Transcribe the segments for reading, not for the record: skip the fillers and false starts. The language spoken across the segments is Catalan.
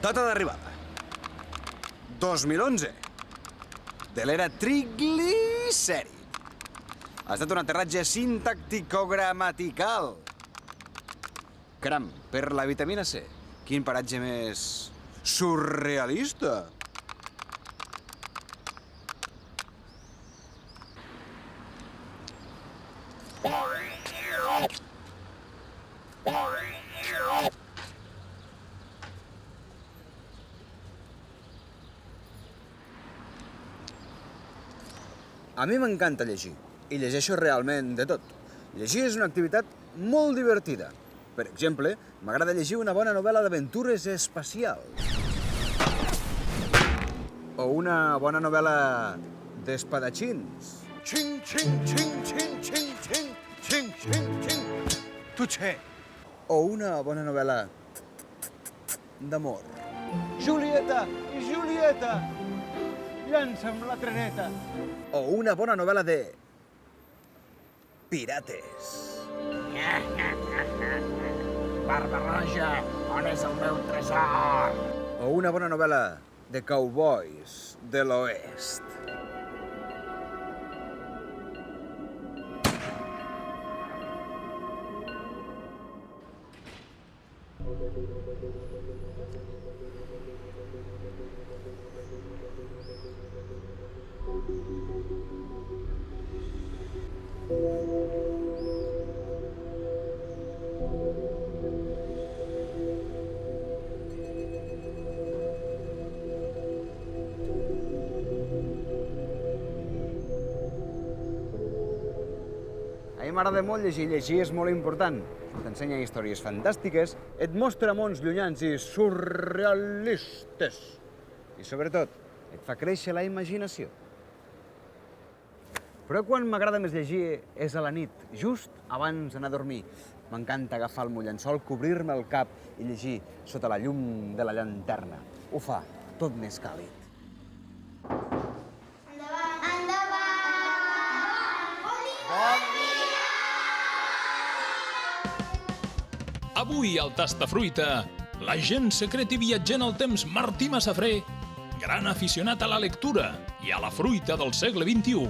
Data d'arribada. 2011. De l'era triglicèrid. Ha estat un aterratge sintàctico-gramatical. Caram, per la vitamina C. Quin paratge més surrealista. A mi m'encanta llegir, i llegeixo realment de tot. Llegir és una activitat molt divertida. Per exemple, m'agrada llegir una bona novel·la d'aventures espacials. O una bona novel·la d'espadatxins. Xing, xing, xing, xing, xing, xing, xing, xing, xing. Tutxer. O una bona novel·la d'amor. Julieta, Julieta, llança'm la treneta. O una bona novel·la de pirates. Barba roja, on és el meu tresor? O una bona novel·la de cowboys de l'oest. A mi m'agrada molt llegir. Llegir és molt important. T'ensenya històries fantàstiques, et mostra mons llunyans i surrealistes. I, sobretot, et fa créixer la imaginació. Però quan m'agrada més llegir és a la nit, just abans d'anar a dormir. M'encanta agafar el meu llençol, cobrir-me el cap i llegir sota la llum de la llanterna. Ho fa tot més càlid. Avui al Tastafruita, l'agent secret i viatger en el temps Martí Massafré, gran aficionat a la lectura i a la fruita del segle XXI,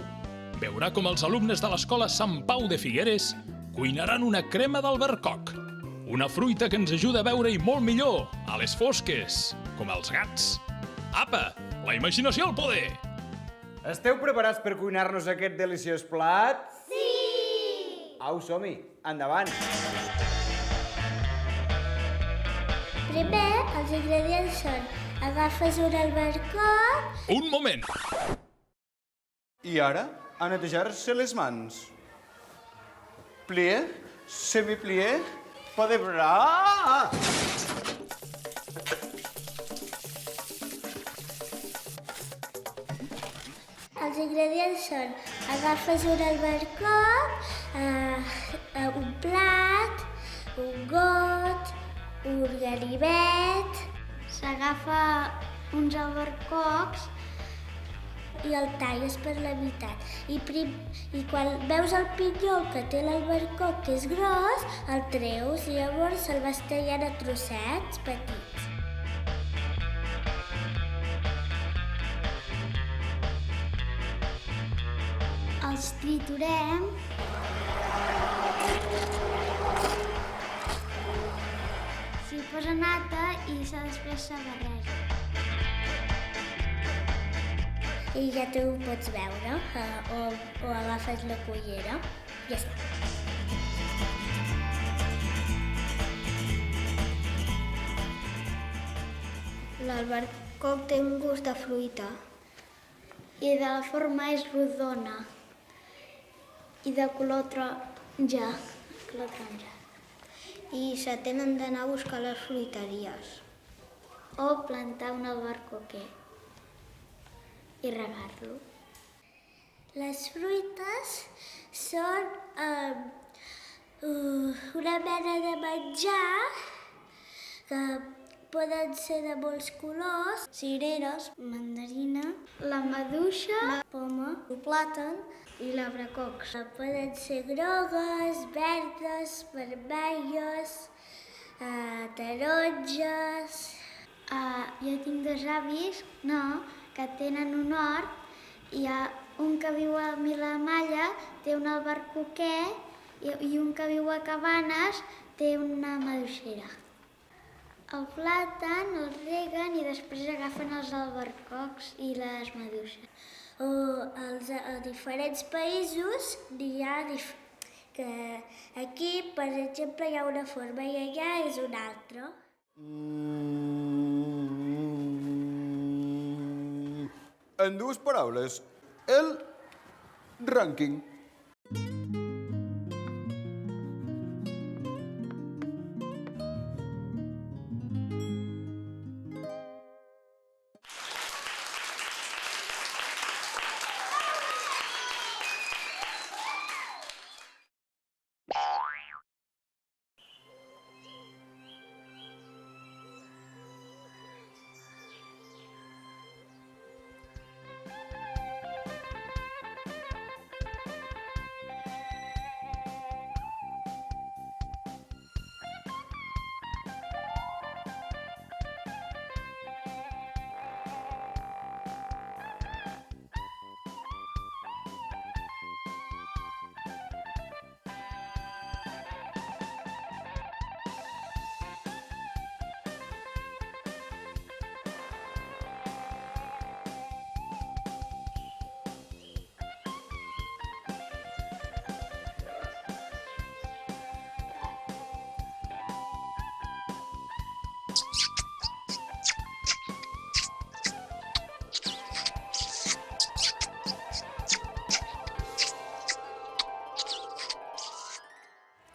veurà com els alumnes de l'escola Sant Pau de Figueres cuinaran una crema d'albercoc, una fruita que ens ajuda a veure-hi molt millor a les fosques, com els gats. Apa, la imaginació al poder! Esteu preparats per cuinar-nos aquest deliciós plat? Sí! Au, som-hi! Endavant! Primer, els ingredients són: agafes un albercoc... Un moment! I ara, a netejar-se les mans. Plié, semiplié, pas de bras. Els ingredients són: agafes un albercoc, un plat, un got, un ganivet. S'agafa uns albercocs i el talles per la meitat. I quan veus el pinyol que té l'albercoc, que és gros, el treus i llavors se'l vas tallant a trossets petits. Els triturem. S'hi posa nata i després se barreja. I ja tu ho pots veure, o agafes la cullera. Ja està. L'albercoc té un gust de fruita i de la forma és rodona i de color taronja. I se tenen d'anar a buscar a les fruiteries o plantar un albercoquer i regar-lo. Les fruites són una mena de menjar que poden ser de molts colors: cireres, mandarina, la maduixa, la poma, el plàtan i l'abracocs. Poden ser grogues, verdes, vermelles, taronges. Jo tinc 2 avis, que tenen un hort. Hi ha un que viu a Vilamalla, té un albercoquer, i un que viu a Cabanes té una maduixera. El plàtan el reguen i després agafen els albercocs i les maduixes. A diferents països hi ha que aquí, per exemple, hi ha una forma i allà és una altra. En 2 paraules, el rànquing.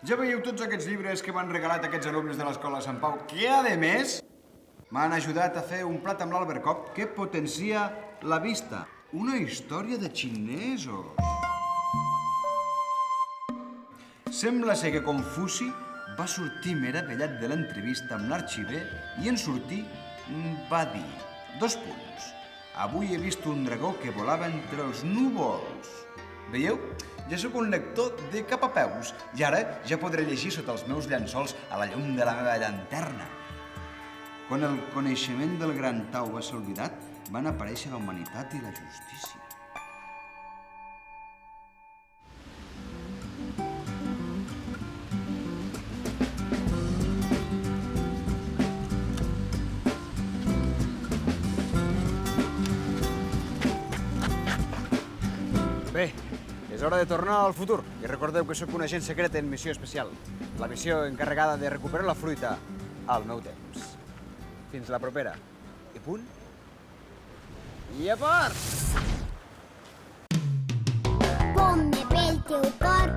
Ja veieu tots aquests llibres que m'han regalat aquests alumnes de l'Escola Sant Pau, que, a més, m'han ajudat a fer un plat amb l'albercoc que potencia la vista. Una història de xinesos. Sembla ser que Confuci va sortir meravellat de l'entrevista amb l'arxiver i en sortir va dir, 2 punts. Avui he vist un dragó que volava entre els núvols. Veieu? Ja sóc un lector de cap a peus i ara ja podré llegir sota els meus llençols a la llum de la meva llanterna. Quan el coneixement del gran Tao va ser oblidat, van aparèixer la humanitat i la justícia. Bé, és hora de tornar al futur. I recordeu que sóc un agent secret en missió especial. La missió encarregada de recuperar la fruita al meu temps. Fins la propera. I punt. I a part! Ponme pel teu cor